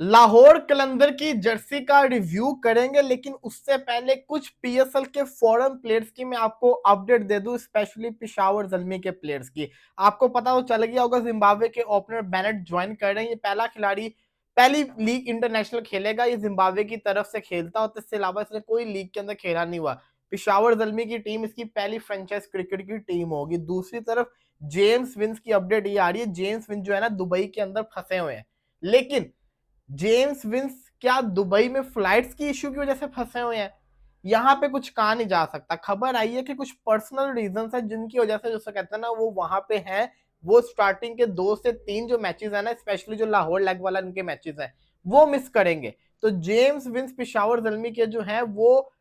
लाहौर कलंदर की जर्सी का रिव्यू करेंगे, लेकिन उससे पहले कुछ पीएसएल के फॉरेन प्लेयर्स की मैं आपको अपडेट दे दूं, स्पेशली पेशावर ज़ल्मी के प्लेयर्स की। आपको पता हो चल गया होगा, जिम्बाब्वे के ओपनर बेनेट ज्वाइन कर रहे हैं। ये पहला खिलाड़ी पहली लीग इंटरनेशनल खेलेगा, ये जिम्बाब्वे की तरफ से खेलता होता है। इसके अलावा इसने कोई लीग के अंदर खेला नहीं हुआ। पेशावर ज़ल्मी की टीम इसकी पहली फ्रेंचाइज क्रिकेट की टीम होगी। दूसरी तरफ जेम्स विंस की अपडेट ये आ रही है, जेम्स विंस जो है ना दुबई के अंदर फंसे हुए हैं, लेकिन जेम्स विंस क्या दुबई में फ्लाइट्स की इश्यू की वजह से फंसे हुए हैं? यहाँ पे कुछ कहा नहीं जा सकता। खबर आई है कि कुछ पर्सनल रीजंस है जिनकी वजह से, जैसे कहते हैं ना, वो वहां पे हैं। वो स्टार्टिंग के 2 से 3 जो मैचेस है ना, स्पेशली जो लाहौर लेग वाला इनके मैचेस है, वो मिस करेंगे। तो जेम्स विंस पेशावर ज़ल्मी के जो है वो,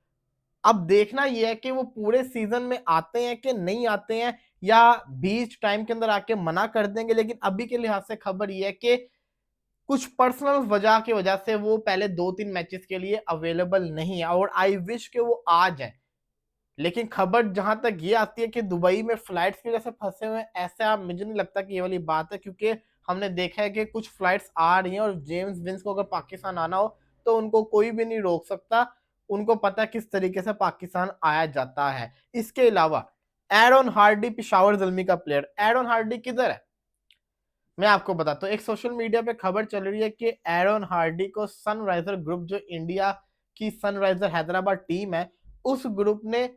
अब देखना ये है कि वो पूरे सीजन में आते हैं कि नहीं आते हैं, या बीच टाइम के अंदर आके मना कर देंगे। लेकिन अभी के लिहाज से खबर ये है कि कुछ पर्सनल वजह की वजह से वो पहले 2-3 मैचेस के लिए अवेलेबल नहीं है, और आई विश कि वो आ जाए। लेकिन खबर जहां तक ये आती है कि दुबई में फ्लाइट्स की वजह से फंसे हुए हैं, ऐसा मुझे नहीं लगता कि ये वाली बात है, क्योंकि हमने देखा है कि कुछ फ्लाइट्स आ रही हैं, और जेम्स विंस को अगर पाकिस्तान आना हो तो उनको कोई भी नहीं रोक सकता। उनको पता है किस तरीके से पाकिस्तान आया जाता है। इसके अलावा एरन हार्डी, पिशावर ज़ल्मी का प्लेयर, एरन हार्डी किधर है? मैं आपको बताता हूँ। एक सोशल मीडिया पे खबर चल रही है कि एरन हार्डी को सनराइजर ग्रुप, जो इंडिया की सनराइजर हैदराबाद टीम है, उस ग्रुप ने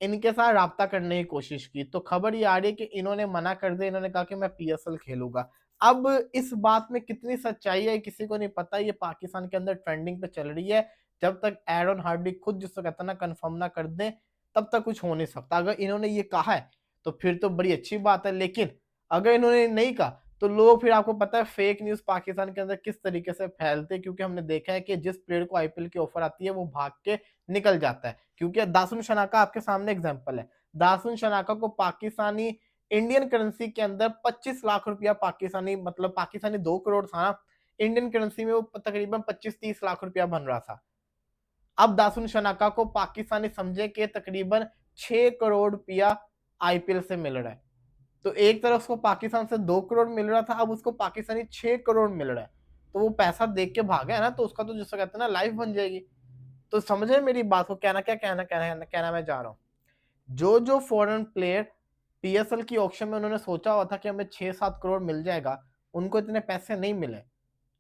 इनके साथ राब्ता करने की कोशिश की। तो खबर ये आ रही है कि इन्होंने मना कर दिया। इन्होंने कहा कि मैं पीएसएल खेलूंगा। अब इस बात में कितनी सच्चाई है किसी को नहीं पता। ये पाकिस्तान के अंदर ट्रेंडिंग पे चल रही है। जब तक एरन हार्डी खुद, जिसको कहता है ना, कंफर्म ना कर दें, तब तक कुछ हो नहीं सकता। अगर इन्होंने ये कहा है तो फिर तो बड़ी अच्छी बात है, लेकिन अगर इन्होंने नहीं कहा तो लोग, फिर आपको पता है फेक न्यूज पाकिस्तान के अंदर किस तरीके से फैलते हैं, क्योंकि हमने देखा है कि जिस प्लेयर को आईपीएल की ऑफर आती है वो भाग के निकल जाता है। क्योंकि दासुन शनाका आपके सामने एग्जांपल है। दासुन शनाका को पाकिस्तानी इंडियन करेंसी के अंदर 25 लाख रुपया, पाकिस्तानी मतलब पाकिस्तानी 2 करोड़ था, इंडियन करेंसी में वो तकरीबन 25-30 लाख रुपया बन रहा था। अब दासुन शनाका को पाकिस्तानी समझे कि तकरीबन 6 करोड़ रुपया आईपीएल से मिल रहा है। तो एक तरफ उसको पाकिस्तान से 2 करोड़ मिल रहा था, अब उसको पाकिस्तानी 6 करोड़ मिल रहा है। तो वो पैसा देख के भागा है ना, तो उसका तो जिसको कहते हैं ना लाइफ बन जाएगी। तो समझे मेरी बात को, कहना क्या कहना मैं जा रहा हूँ। जो जो फॉरेन प्लेयर पीएसएल की ऑक्शन में उन्होंने सोचा हुआ था कि हमें 6-7 करोड़ मिल जाएगा, उनको इतने पैसे नहीं मिले,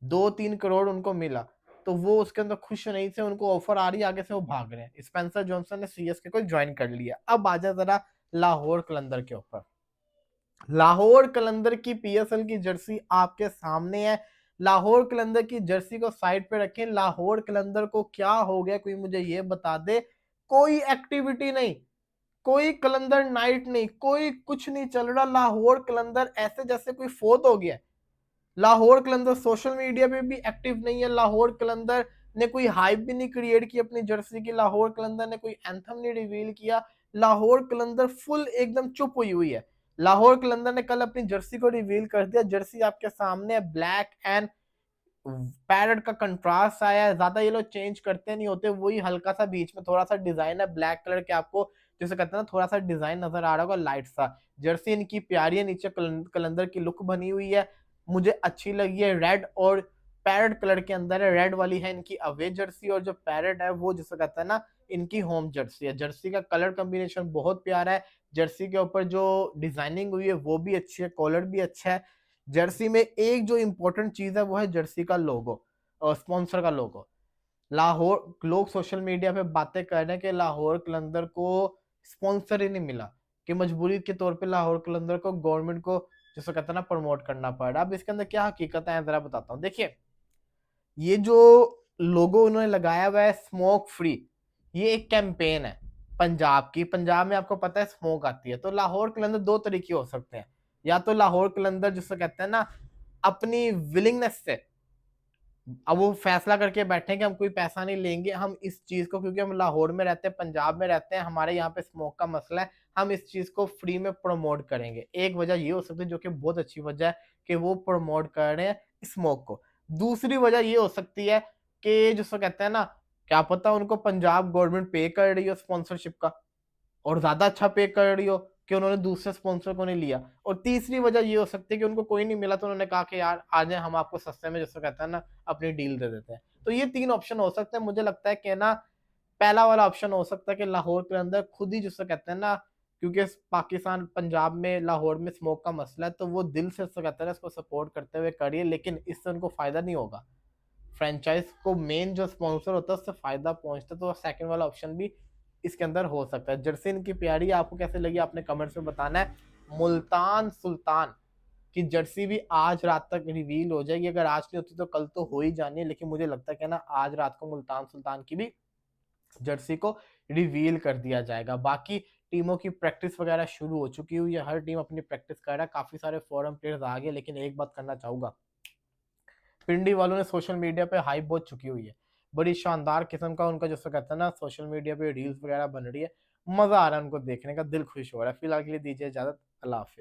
2-3 करोड़ उनको मिला। तो वो उसके अंदर खुश नहीं थे, उनको ऑफर आ रही है आगे से, वो भाग रहे हैं। स्पेंसर जॉनसन ने सीएसके को ज्वाइन कर लिया। अब आ जाए जरा लाहौर कलंदर के ऊपर। लाहौर कलंदर की पीएसएल की जर्सी आपके सामने है। लाहौर कलंदर की जर्सी को साइड पे रखें। लाहौर कलंदर को क्या हो गया, कोई मुझे ये बता दे। कोई एक्टिविटी नहीं, कोई कलंदर नाइट नहीं, कोई कुछ नहीं चल रहा। लाहौर कलंदर ऐसे जैसे कोई फोत हो गया। लाहौर कलंदर सोशल मीडिया पे भी एक्टिव नहीं है। लाहौर कलंदर ने कोई हाइप भी नहीं क्रिएट की अपनी जर्सी की। लाहौर कलंदर ने कोई एंथम नहीं रिवील किया। लाहौर कलंदर फुल एकदम चुप हुई है। लाहौर कलंदर ने कल अपनी जर्सी को रिवील कर दिया। जर्सी आपके सामने है, ब्लैक एंड पैरेट का कंट्रास्ट आया है। ज्यादा ये लोग चेंज करते नहीं होते, वही हल्का सा बीच में थोड़ा सा डिजाइन है ब्लैक कलर के, आपको जैसे कहते हैं ना थोड़ा सा डिजाइन नजर आ रहा होगा लाइट सा। जर्सी इनकी प्यारी है, नीचे कलंदर की लुक बनी हुई है, मुझे अच्छी लगी है। रेड और पैरेट कलर के अंदर है। रेड वाली है इनकी अवे जर्सी, और जो पैरेट है वो जिसे कहते हैं ना इनकी होम जर्सी है। जर्सी का कलर कॉम्बिनेशन बहुत प्यारा है। जर्सी के ऊपर जो डिजाइनिंग हुई है वो भी अच्छी है, कॉलर भी अच्छा है। जर्सी में एक जो इंपॉर्टेंट चीज है वो है जर्सी का लोगो और स्पॉन्सर का लोगो। लाहौर लोग सोशल मीडिया पे बातें कर रहे हैं कि लाहौर कलंदर को स्पॉन्सर ही नहीं मिला, कि मजबूरी के तौर पे लाहौर कलंदर को गवर्नमेंट को जैसे कहते हैं ना प्रमोट करना पड़ रहा है। अब इसके अंदर क्या हकीकत है जरा बताता हूँ। देखिए, ये जो लोगो उन्होंने लगाया हुआ है स्मोक फ्री, ये एक कैंपेन है पंजाब की। पंजाब में आपको पता है स्मोक आती है, तो लाहौर कलंदर 2 तरीके हो सकते हैं। या तो लाहौर कलंदर जिसको कहते हैं ना अपनी विलिंगनेस से अब वो फैसला करके बैठे कि हम कोई पैसा नहीं लेंगे, हम इस चीज को, क्योंकि हम लाहौर में रहते हैं, पंजाब में रहते हैं, हमारे यहाँ पे स्मोक का मसला है, हम इस चीज को फ्री में प्रमोट करेंगे। एक वजह ये हो सकती है, जो कि बहुत अच्छी वजह है, कि वो प्रमोट कर रहे हैं स्मोक को। दूसरी वजह ये हो सकती है कि जिसको कहते हैं ना, क्या पता उनको पंजाब गवर्नमेंट पे कर रही हो स्पॉन्सरशिप का, और ज्यादा अच्छा पे कर रही हो, कि उन्होंने दूसरे स्पॉन्सर को नहीं लिया। और तीसरी वजह ये हो सकती है कि उनको कोई नहीं मिला तो उन्होंने कहा कि यार आ जाए, हम आपको सस्ते में, जिसको कहते हैं ना, अपनी डील दे देते हैं। तो ये 3 ऑप्शन हो सकते हैं। मुझे लगता है कि ना पहला वाला ऑप्शन हो सकता है कि लाहौर के अंदर खुद ही, जिसको कहते हैं ना, क्योंकि पाकिस्तान पंजाब में लाहौर में स्मोक का मसला है, तो वो दिल से, जिसको कहते हैं ना, इसको सपोर्ट करते हुए करिए, लेकिन इससे उनको फायदा नहीं होगा। फ्रेंचाइज को मेन जो स्पॉन्सर होता है उससे फायदा पहुंचता है, तो सेकंड वाला ऑप्शन भी इसके अंदर हो सकता है। जर्सी इनकी प्यारी है, आपको कैसे लगी आपने कमेंट्स में बताना है। मुल्तान सुल्तान की जर्सी भी आज रात तक रिवील हो जाएगी, अगर आज नहीं होती तो कल तो हो ही जानी है, लेकिन मुझे लगता है कि ना आज रात को मुल्तान सुल्तान की भी जर्सी को रिवील कर दिया जाएगा। बाकी टीमों की प्रैक्टिस वगैरह शुरू हो चुकी हुई है, हर टीम अपनी प्रैक्टिस कर रहा है, काफी सारे फॉरेन प्लेयर्स आ गए, लेकिन एक बात करना चाहूंगा, पिंडी वालों ने सोशल मीडिया पे हाइप बहुत चुकी हुई है, बड़ी शानदार किस्म का उनका, जिसको कहते हैं ना, सोशल मीडिया पे रील्स वगैरह बन रही है, मजा आ रहा है उनको देखने का, दिल खुश हो रहा है। फिलहाल के लिए दीजिए इजाजत, अल्लाह हाफिज।